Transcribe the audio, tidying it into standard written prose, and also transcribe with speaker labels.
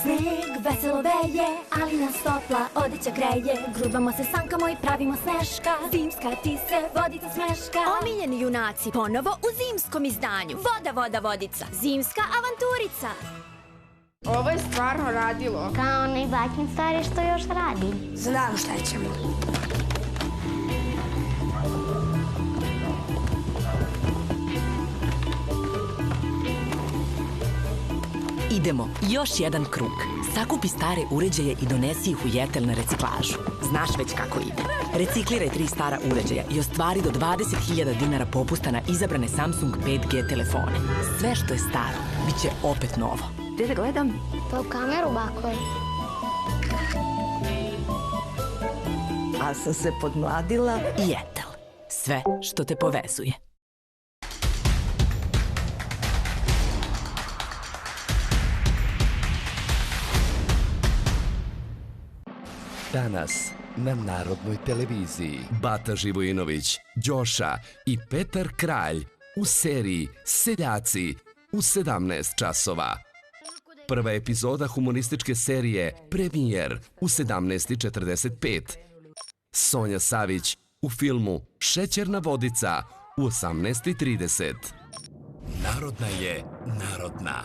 Speaker 1: sneg, veselo veje, ali nas topla odeća greje. Grudvamo se, sankamo i pravimo sneška. Zimska ti se vodica smeška.
Speaker 2: Omiljeni junaci ponovo u zimskom izdanju. Voda, voda, vodica. Zimska avanturica.
Speaker 3: Ovo je stvarno radilo.
Speaker 4: Kao onaj bakin stari što još radi.
Speaker 1: Znam šta ćemo.
Speaker 5: Idemo, još jedan krug. Sakupi stare uređaje i donesi ih u Jetel na reciklažu. Znaš već kako ide. Recikliraj 3 stara uređaja i ostvari do 20.000 dinara popusta na izabrane Samsung 5G telefone. Sve što je staro, bit će opet novo.
Speaker 2: Gde da gledam?
Speaker 4: Pa u kameru, bako.
Speaker 6: A sam se podmladila.
Speaker 5: Jetel. Sve što te povezuje.
Speaker 7: Danas na Narodnoj televiziji Bata Živojinović, Đoša i Petar Kralj u seriji Seljaci u 17 časova. Prva epizoda humorističke serije Premijer u 17:45. Sonja Savić u filmu Šećerna vodica u 18:30. Narodna je narodna.